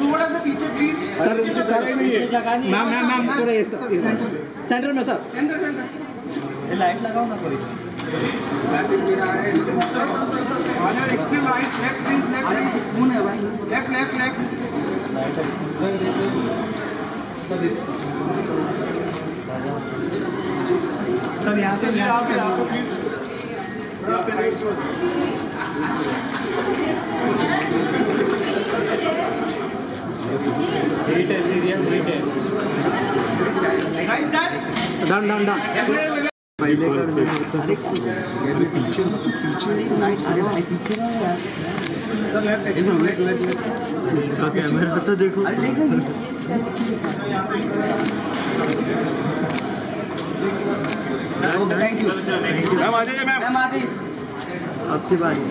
थोड़ा सा पीछे प्लीज सर। मैम थोड़ा सेंटर में सर। ये लाइट लगाओ ना थोड़ी। Extreme right left please left left left sir यहाँ से प्लीज यहाँ पे राइट डन डन डन। पीछे कैमरा तो देखो। थैंक यू मैम आ जाइए मैम आ जाइए आपकी बारी।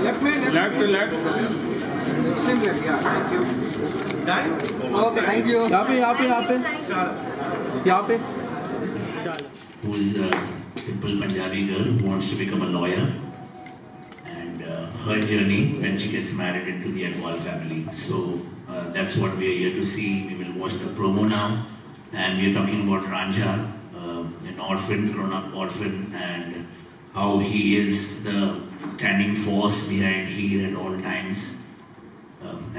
लेफ्ट में लेफ्ट ओके थैंक यू। यहाँ पे who's a simple Punjabi girl who wants to become a lawyer, and her journey when she gets married into the Adwal family. So that's what we are here to see. We will watch the promo now, and we are talking about Ranja, an orphan, grown-up orphan, and how he is the standing force behind Heer at all times.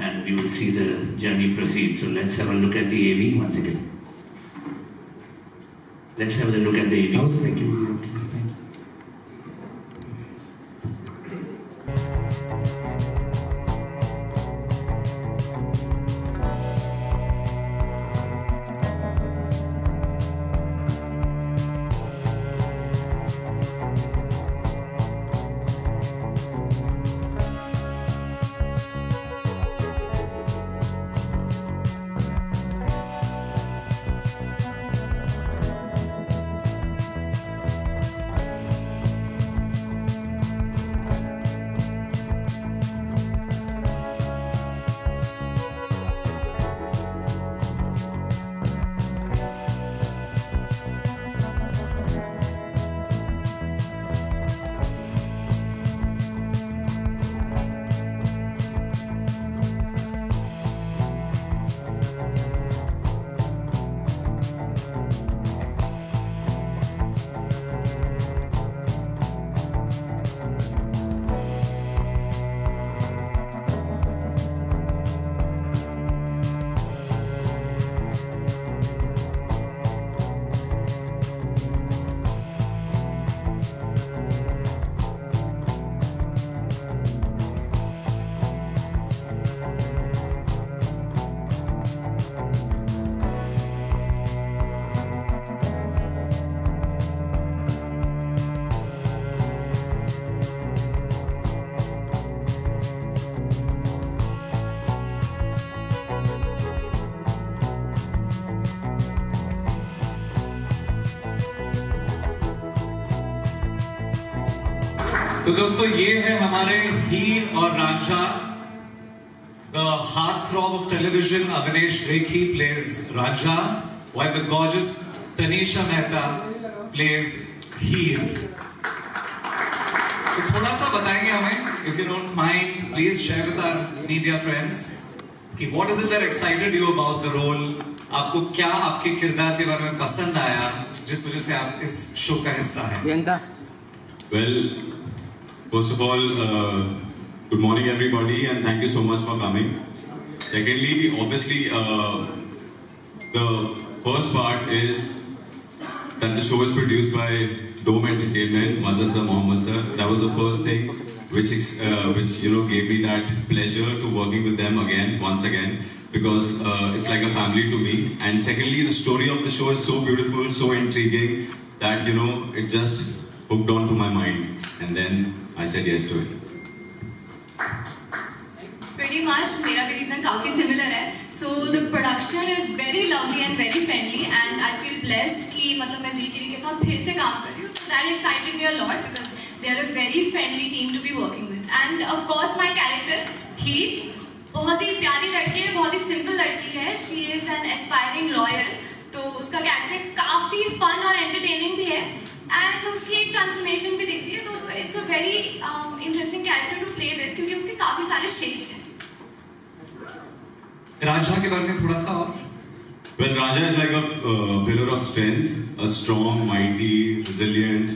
And we will see the journey proceed. So let's have a look at the AV once again. Let's have a look at the AV. Oh, thank you. Please, thank you. तो दोस्तों ये है हमारे हीर और Ranjha. The heartthrob of television, Avinash Rekhi plays Ranja, while the gorgeous Tanisha Mehta plays Heer. तो थोड़ा सा बताएंगे हमें, if you don't mind, please share with our media friends कि what is it that excited you about the role? आपको क्या आपके किरदार के बारे में पसंद आया जिस वजह से आप इस शो का हिस्सा हैं? Well, first of all, good morning everybody, and thank you so much for coming. Secondly, obviously, the first part is that the show is produced by Dome Entertainment, Mazhar sir, Mohammed sir. That was the first thing which gave me that pleasure to working with them once again, because it's like a family to me. And secondly, the story of the show is so beautiful, so intriguing that it just hooked on to my mind, and then I said yes to it. Pretty much, मेरा भी reason काफी similar है. So the production is very lovely and very friendly, and I feel blessed कि मतलब मैं ZTV के साथ फिर से काम कर रही हूँ. So that excited me a lot because they are a very friendly team to be working with. And of course my character Heer, बहुत ही प्यारी लड़की है, बहुत ही simple लड़की है. She is an aspiring lawyer. तो उसका character काफी fun और entertaining भी है. एंड उसकी एक ट्रांसफॉर्मेशन भी दिखती है, तो it's a very interesting character to play with क्योंकि उसके काफी सारे शेड्स हैं। रांझा के बारे में थोड़ा सा और? Well, Raja is like a pillar of strength, a strong, mighty, resilient,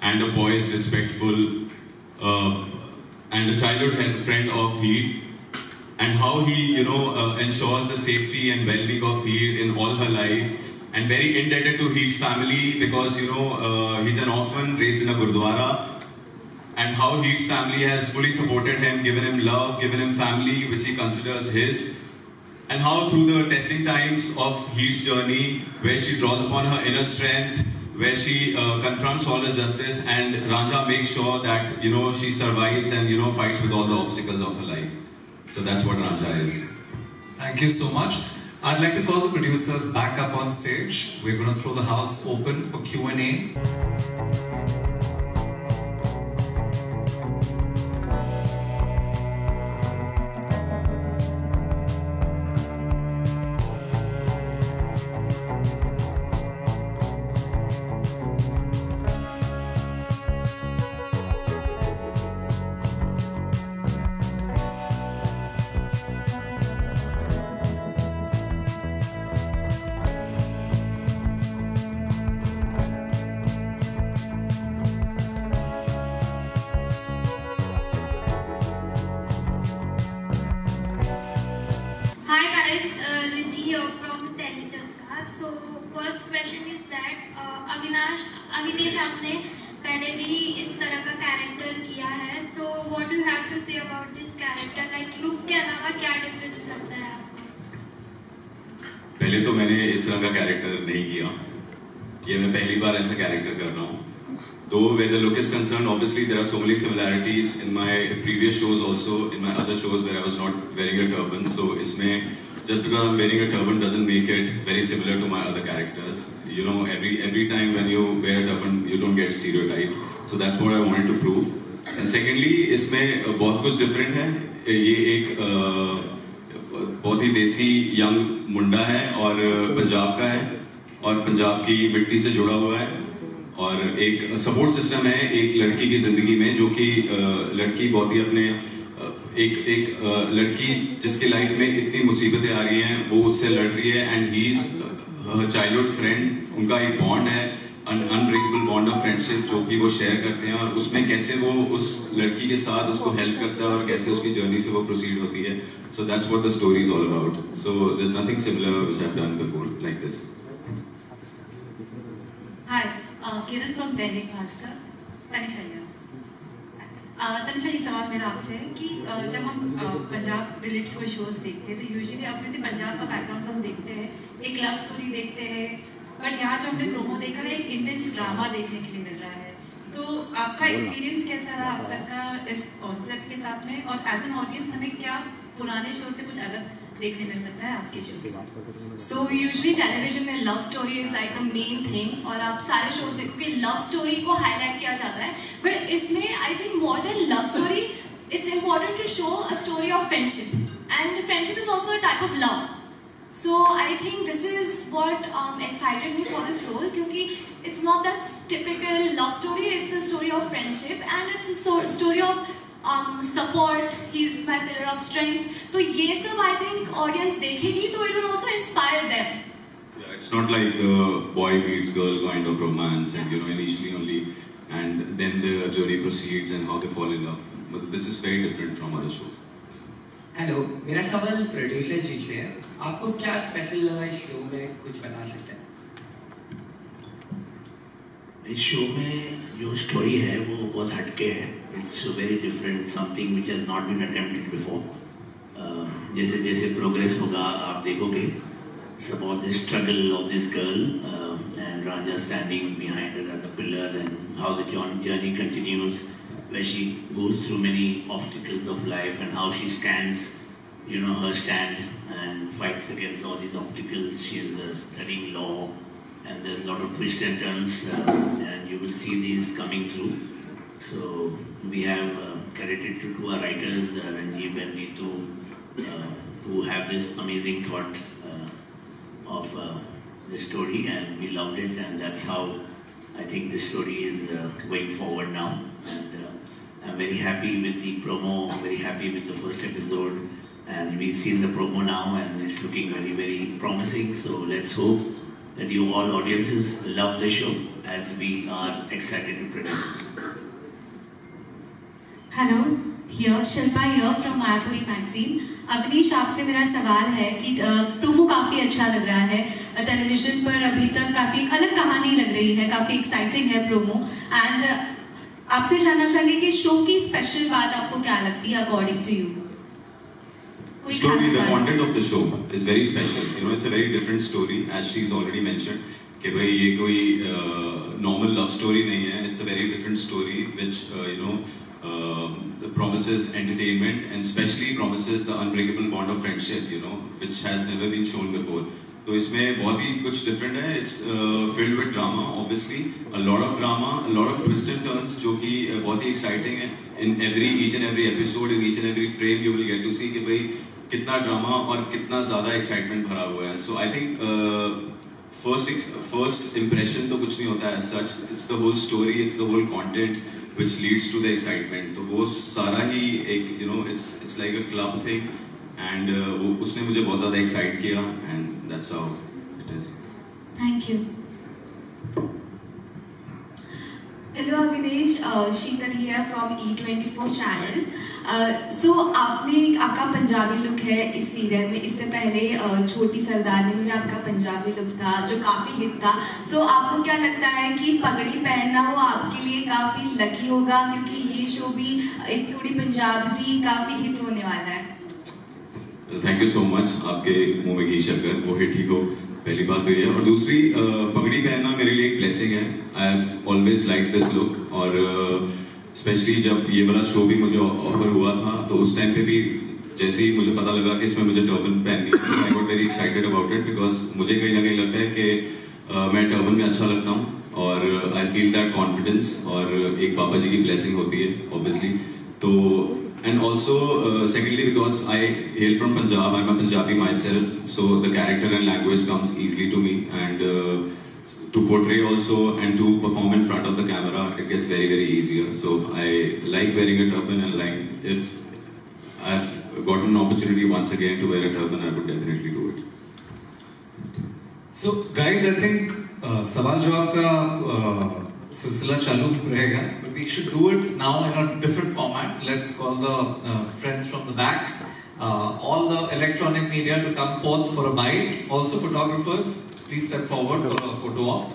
and a poised, respectful, and a childhood friend of Heer. And how he, ensures the safety and well-being of Heer in all her life, and very indebted to Heer's family because he's an orphan raised in a Gurdwara, and how Heer's family has fully supported him, given him love, given him family which he considers his. And how through the testing times of Heer's journey, where she draws upon her inner strength, where she confronts all the justice, and Raja makes sure that she survives and fights with all the obstacles of her life. So that's what Raja is. Thank you so much. I'd like to call the producers back up on stage. We're going to throw the house open for Q&A. Avinesh आपने पहले भी इस तरह का character किया है, so what do you have to say about this character, like look के अलावा क्या डिफरेंस लगता है आपको? पहले तो मैंने इस तरह का कैरेक्टर नहीं किया, ये मैं पहली बार ऐसा कैरेक्टर कर रहा हूँ। Though where the look is concerned, obviously there are so many similarities in my previous shows also, in my other shows where I was not wearing a turban. So इसमें just because I'm wearing a turban doesn't make it very similar to my other characters. You know, every time when you wear a turban, you don't get stereotyped. So that's what I wanted to prove. And secondly, इसमें बहुत कुछ different है। ये एक बहुत ही देसी young मुंडा है और पंजाब का है और पंजाब की मिट्टी से जुड़ा हुआ है और एक सपोर्ट सिस्टम है एक लड़की की जिंदगी में, जो कि लड़की बहुत ही अपने एक लड़की जिसकी लाइफ में इतनी मुसीबतें आ रही हैं, वो उससे लड़ रही है and he is childhood friend. उनका एक बॉन्ड है, अनब्रेकेबल बॉन्ड ऑफ फ्रेंडशिप जो कि वो शेयर करते हैं और उसमें कैसे वो उस लड़की के साथ उसको हेल्प करता है और कैसे उसकी जर्नी से वो प्रोसीड होती है। So that's what the story is all about. So there is nothing similar which I have done before like this. Hi, Kiran from Dainik Bhaskar. Tanisha ये सवाल मेरा आपसे है कि जब हम पंजाब रिलेटेड कोई शोज देखते हैं तो यूजुअली ऑब्वियसली पंजाब का बैकग्राउंड तो हम देखते हैं, एक लव स्टोरी देखते हैं, बट यहाँ जो हमने प्रोमो देखा है एक इंटेंस ड्रामा देखने के लिए मिल रहा है। तो आपका एक्सपीरियंस कैसा रहा अब तक का इस कॉन्सेप्ट के साथ में, और एज एन ऑडियंस हमें क्या पुराने शो से कुछ अलग देखने मिल सकता है आपके शो के बाद? So usually television में love story is like the main thing और आप सारे shows देखो कि love story को highlight किया जाता है, but इसमें I think more than love story it's important to show a story of friendship and friendship is also a type of love. So I think this is what excited me for this role क्योंकि it's not that typical love story, it's a story of friendship and it's a story of support, he's my pillar of strength. तो ये सब I think audience देखेगी तो it will also inspire them. Yeah, it's not like the boy meets girl kind of romance and initially only and then the journey proceeds and how they fall in love. But this is very different from other shows. Hello, मेरा सवाल producer जी से है। आपको क्या special लगा इस show में, कुछ बता सकते हैं? इस शो में जो स्टोरी है वो बहुत हटके है। It's very different, something which has not been attempted before. जैसे जैसे प्रोग्रेस होगा आप देखोगे it's about the struggle of this girl and Ranjha standing behind her as a pillar and how the journey continues where she goes through many obstacles of life and how she stands, her stand and fights against all these obstacles. She is studying law and there's a lot of twists and turns and you will see these coming through. So we have credited to our writers Ranjeev and Neetu who have this amazing thought of the story and we loved it and that's how I think the story is going forward now, and I'm very happy with the promo, very happy with the first episode, and we've seen the promo now and it's looking very, very promising. So let's hope that you all audiences love the show as we are excited to produce it. Hello, here Shilpa here from Mayapuri magazine. Avneesh आपसे मेरा सवाल है कि promo काफ़ी अच्छा लग रहा है, टेलीविजन पर अभी तक काफ़ी अलग कहानी लग रही है, काफ़ी एक्साइटिंग है प्रोमो, एंड आपसे जानना चाहिए कि शो की स्पेशल बात आपको क्या लगती है according to you? Story, the content of the show is very special. You know, it's a very different story, as she's already mentioned. कि भाई ये कोई normal love story नहीं है. It's a very different story, which you know. Promises entertainment and especially promises the unbreakable bond of friendship, you know, which has never been shown before. तो इसमें बहुत ही कुछ different है. It's filled with drama, obviously, a lot of drama, a lot of twists and turns, जो कि बहुत ही exciting है. In each and every episode, in each and every frame, you will get to see कि भाई कितना drama और कितना ज़्यादा excitement भरा हुआ है. So I think first impression तो कुछ नहीं होता है as such. It's the whole story, it's the whole content which leads to the excitement. तो वो सारा ही एक you know it's like a club thing and वो उसने मुझे बहुत ज़्यादा excite किया and that's how it is. Thank you. Hello Avinash, Sheetal here from E24 channel. So आपका पंजाबी लुक है इस सीरियल में. इससे पहले छोटी सरदारनी में भी आपका पंजाबी लुक था जो काफ़ी हिट था. So आपको क्या लगता है कि पगड़ी पहनना वो आपके लिए काफ़ी लकी होगा, क्योंकि ये शो भी एक कुड़ी पंजाब दी काफ़ी हिट होने वाला है. Thank you so much. आपके मुंह में घी शक्कर वो हिट ही को पहली बात तो ये है. और दूसरी पगड़ी पहनना मेरे लिए एक ब्लेसिंग है. I have always like this look और स्पेशली जब ये वाला शो भी मुझे ऑफर हुआ था तो उस टाइम पे भी जैसे ही मुझे पता लगा कि इसमें मुझे टर्बन पहननी है, I got very excited about it because मुझे कहीं ना कहीं लगता है कि मैं टर्बन में अच्छा लगता हूँ और आई फील दैट कॉन्फिडेंस और एक बाबा जी की ब्लेसिंग होती है ऑब्वियसली. तो and also secondly because I hail from Punjab, I'm a Punjabi myself, so the character and language comes easily to me, and to portray also and to perform in front of the camera it gets very, very easier. So I like wearing a turban, and like if I've gotten an opportunity once again to wear a turban, I would definitely do it. So guys, I think सवाल जवाब का सिलसिला चालू रहेगा, but we should do it now in a different format. Let's call the friends from the back, all the electronic media to come forth for a bite. Also photographers, please step forward for a photo op.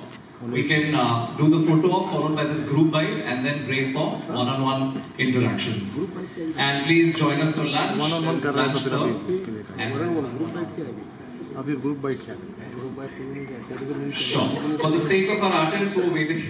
We can do the photo op followed by this group bite and then break for one-on-one interactions. And please join us for lunch. There's lunch served. अभी group bite क्या? Sure. For the sake of our artists who are waiting.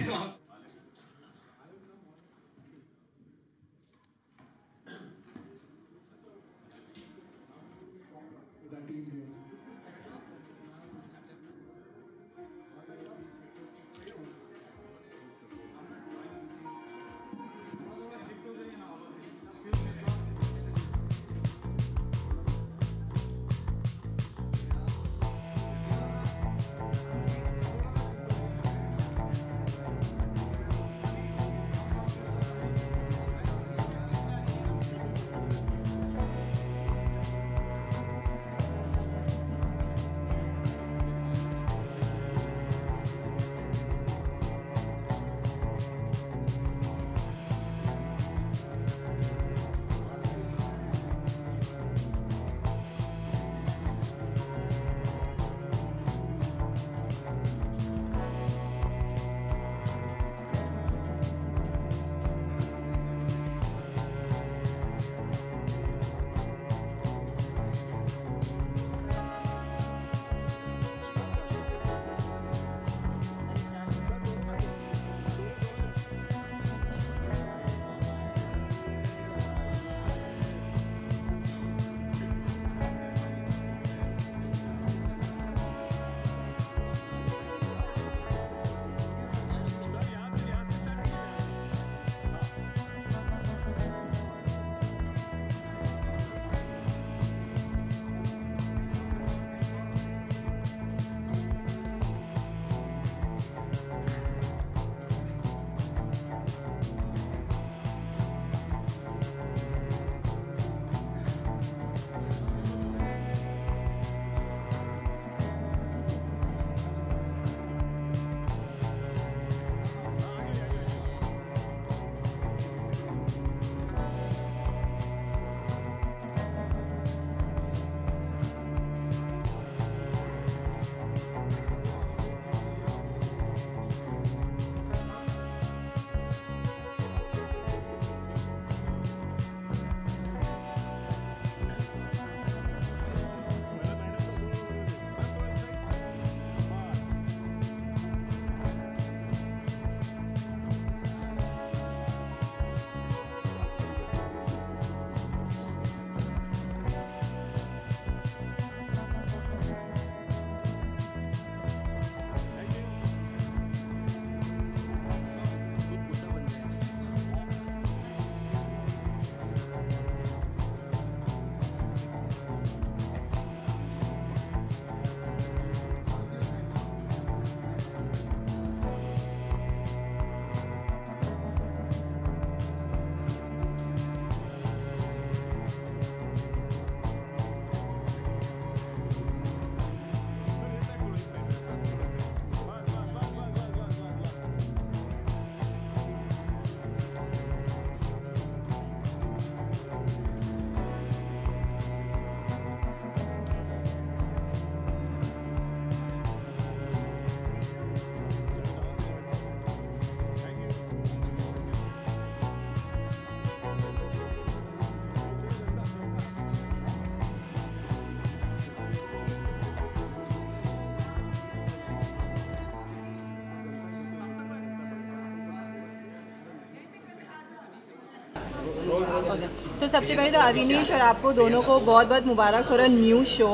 तो सबसे पहले तो अविनेश और आपको दोनों को बहुत बहुत मुबारक हो रहा न्यू शो।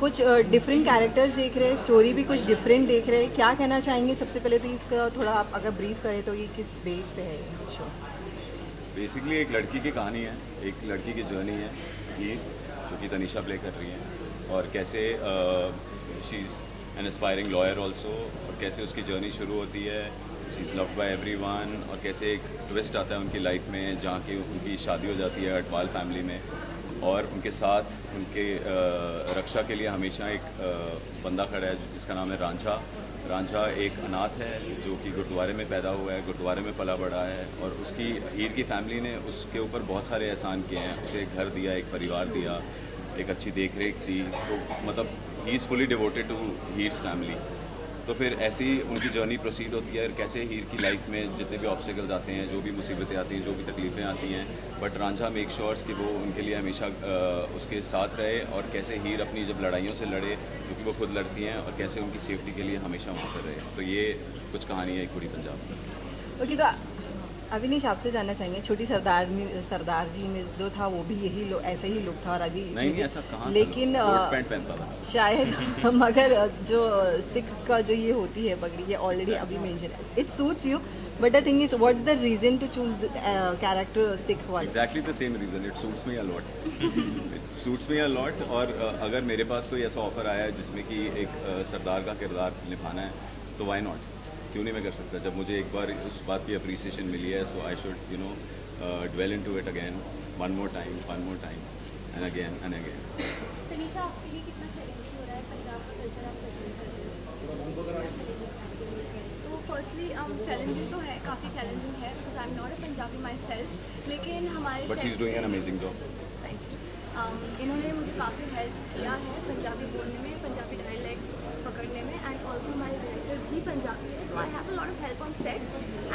कुछ डिफरेंट कैरेक्टर्स देख रहे हैं, स्टोरी भी कुछ डिफरेंट देख रहे हैं, क्या कहना चाहेंगे? सबसे पहले तो इसका थोड़ा आप अगर ब्रीफ करें तो ये किस बेस पे है ये शो? बेसिकली एक लड़की की कहानी है, एक लड़की की जर्नी है ये, जो कि तनिषा प्ले कर रही है, और कैसे she is an aspiring lawyer also, और कैसे उसकी जर्नी शुरू होती है, she is loved by everyone, और कैसे एक ट्विस्ट आता है उनकी लाइफ में जहाँ की उनकी शादी हो जाती है अटवाल फैमिली में, और उनके साथ उनके रक्षा के लिए हमेशा एक बंदा खड़ा है जिसका नाम है रांझा। रांझा एक अनाथ है जो कि गुरुद्वारे में पैदा हुआ है, गुरुद्वारे में पला बड़ा है, और उसकी हीर की फैमिली ने उसके ऊपर बहुत सारे एहसान किए हैं, उसे एक घर दिया, एक परिवार दिया, एक अच्छी देख रेख दी, तो मतलब he is fully devoted to his family. तो फिर ऐसी उनकी जर्नी प्रोसीड होती है, कैसे हीर की लाइफ में जितने भी ऑब्स्टिकल्स आते हैं, जो भी मुसीबतें आती हैं, जो भी तकलीफ़ें आती हैं, बट रांझा मेक श्योर्स कि वो उनके लिए हमेशा उसके साथ रहे, और कैसे हीर अपनी जब लड़ाइयों से लड़े, क्योंकि वो खुद लड़ती हैं, और कैसे उनकी सेफ्टी के लिए हमेशा वहाँ पर रहे। तो ये कुछ कहानी है एक पूरी पंजाब की। ओके, तो अविनेश आपसे जानना चाहेंगे, छोटी सरदार जी में जो था वो भी यही ऐसे ही लुक था, और अभी नहीं ऐसा कहाँ, लेकिन पैंट पहनता था शायद मगर जो सिख का जो ये होती है पगड़ी, ये ऑलरेडी अभी मेंशन है, it suits you, but the thing is what's the reason to choose the character Sikh वाला? Exactly the same reason, it suits me a lot, it suits me a lot. और अगर मेरे पास कोई ऐसा ऑफर आया है जिसमें कि एक सरदार का किरदार निभाना है, तो व्हाई नॉट, क्यों नहीं मैं कर सकता? जब मुझे एक बार उस बात की अप्रिसिएशन मिली है, so I should you know dwell into it again, one more time and again and again. Tanisha, आपके लिए कितना चैलेंजिंग हो रहा है पंजाब का कल्चर आप प्रेजेंट कर रहे हैं? तो फर्स्टली चैलेंजिंग तो है, काफ़ी चैलेंजिंग है, because I am not a Punjabi my self, लेकिन हमारे but she is doing an amazing job. इन्होंने मुझे काफ़ी हेल्प किया है पंजाबी बोलने में, पंजाबी डायलैक्ट पकड़ने में, एंड ऑल्सो हमारे डायरेक्टर भी पंजाबी है, तो I have a lot of help on set.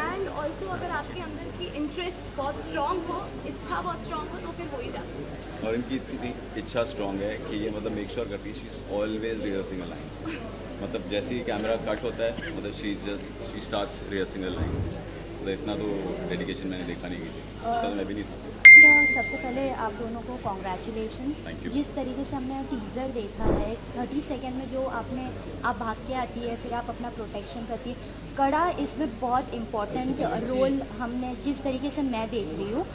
And also अगर आपके अंदर की इंटरेस्ट बहुत स्ट्रॉन्ग हो, इच्छा बहुत स्ट्रॉन्ग हो, तो फिर हो ही जाता है। और इनकी इतनी इच्छा स्ट्रॉन्ग है कि ये मतलब मेक श्योर करती है, she is always rehearsing a lines, मतलब जैसे ही कैमरा कट होता है, मतलब she starts rehearsing a lines. तो इतना तो डेडिकेशन मैंने देखा नहीं की थी, तो मैं भी नहीं था। तो सबसे पहले आप दोनों को कॉन्ग्रेचुलेशन। जिस तरीके से हमने टीज़र देखा है, 30 सेकंड में जो आप भाग के आती है, फिर आप अपना प्रोटेक्शन करती है, कड़ा इसमें बहुत इम्पोर्टेंट रोल हमने जिस तरीके से मैं देख रही हूँ,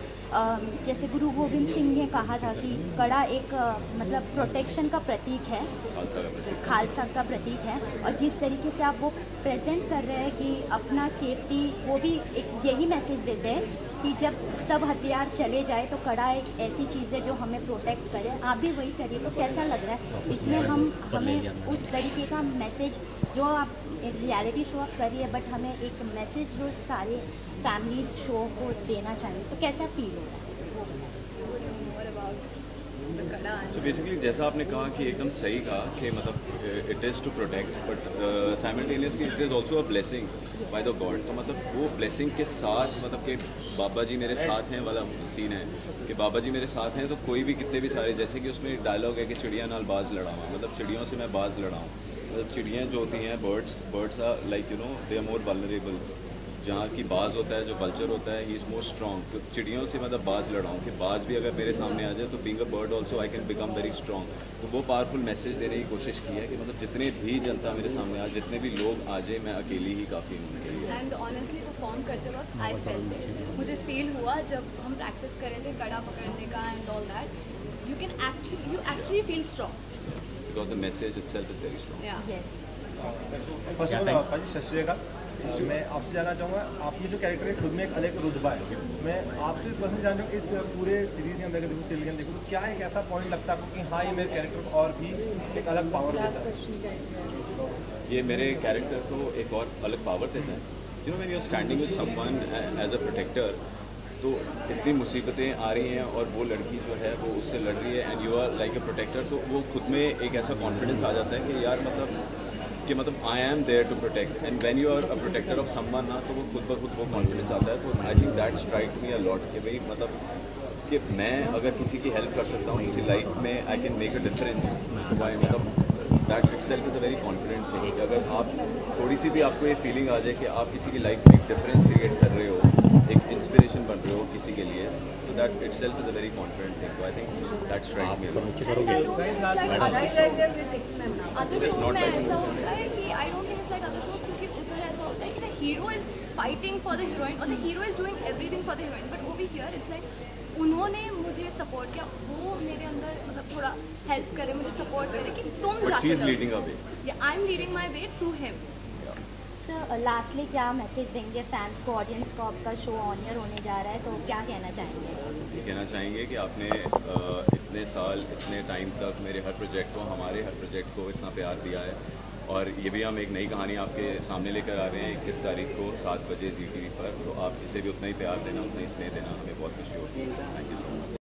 जैसे गुरु गोविंद सिंह ने कहा था कि कड़ा एक मतलब प्रोटेक्शन का प्रतीक है, खालसा का प्रतीक है, और जिस तरीके से आप वो प्रेजेंट कर रहे हैं कि अपना सेफ्टी, वो भी एक यही मैसेज देते हैं कि जब सब हथियार चले जाए तो कड़ा एक ऐसी चीज़ है जो हमें प्रोटेक्ट करे। आप भी वही करिए, तो कैसा लग रहा है इसमें हमें उस तरीके का मैसेज जो आप रियलिटी शो आप करिए, बट हमें एक मैसेज जो सारे फैमिलीज शो को देना चाहिए, तो कैसा फील हो रहा है? तो बेसिकली जैसा आपने कहा कि एकदम सही कहा कि मतलब it is to protect, but simultaneously it is also a blessing by the god. तो मतलब वो ब्लेसिंग के साथ, मतलब कि बाबा जी मेरे साथ हैं वाला सीन है कि बाबा जी मेरे साथ हैं, तो कोई भी कितने भी सारे, जैसे कि उसमें एक डायलॉग है कि चिड़िया नाल बाज लड़ाऊँ, मतलब चिड़ियों से मैं बाज लड़ाऊँ, मतलब चिड़ियाँ जो होती हैं, birds are like you know they are more vulnerable. जहाँ की बाज होता है, जो कल्चर होता है, ही इज़ मोर स्ट्रॉन्ग। तो चिड़ियों से मतलब बाज लड़ाऊँ कि बाज भी अगर मेरे सामने आ जाए तो being a bird also I can become very strong. तो वो पावरफुल मैसेज देने की कोशिश की है कि मतलब जितने भी जनता मेरे सामने आ, जितने भी लोग आ जाए, मैं अकेली ही काफ़ी हूँ उनके लिए। एंड ऑनेस्टली परफॉर्म करते वक्त आई फेल्ट इट, मुझे फील हुआ जब हम प्रैक्टिस कर रहे थे कड़ा पकड़ने का and all that, you actually feel strong because the message itself is very strong. First of all पाजी सत श्री अकाल, मैं आपसे जानना चाहूँगा, आपकी जो कैरेक्टर है खुद में एक अलग रुतबा है, मैं आपसे पर्सनली जानना चाहूँ इस पूरे सीरीज़ के अंदर देखो, सीरियल के अंदर देखो, तो क्या एक ऐसा पॉइंट लगता है आपको कि हाँ ये मेरे कैरेक्टर को और भी एक अलग पावर देता है? ये मेरे कैरेक्टर को एक और अलग पावर देता है। You know when you are standing with someone as a protector, तो इतनी मुसीबतें आ रही हैं और वो लड़की जो है वो उससे लड़ रही है, and you are like a protector, तो वो खुद में एक ऐसा कॉन्फिडेंस आ जाता है कि यार मतलब I am there to protect, and when you are a protector of someone ना, तो वो खुद ब खुद वो कॉन्फिडेंस आता है। तो I think that strike me a lot कि भाई मतलब कि मैं अगर किसी की हेल्प कर सकता हूँ किसी लाइफ में, I can make a difference, मतलब that itself is a very confident thing. अगर आप थोड़ी सी भी आपको ये फीलिंग आ जाए कि आप किसी की लाइफ में एक डिफरेंस क्रिएट कर रहे हो, एक इंस्पिरेशन बन रहे हो किसी के लिए, so that itself is a very confident thing. So I think that strikes me. Other shows में ऐसा होता है कि I don't think it's like other shows, क्योंकि उधर ऐसा होता है कि the hero is fighting for the heroine और the hero is doing everything for the heroine, but over here it's like उन्होंने मुझे सपोर्ट किया, वो मेरे अंदर मतलब थोड़ा हेल्प करे, मुझे सपोर्ट करे कि तुम जाके leading a way, I am leading my way through him. Sir lastly क्या मैसेज देंगे फैंस को, ऑडियंस को? आपका शो ऑन एयर होने जा रहा है तो क्या कहना चाहेंगे? ये कहना चाहेंगे कि आपने इतने साल इतने टाइम तक मेरे हर प्रोजेक्ट को, हमारे हर प्रोजेक्ट को इतना प्यार दिया है, और ये भी हम एक नई कहानी आपके सामने लेकर आ रहे हैं 21 तारीख को 7 बजे ZTV पर, तो आप इसे भी उतना ही प्यार देना, उतना ही स्नेह देना, हमें बहुत खुशी होती है। Thank you so much.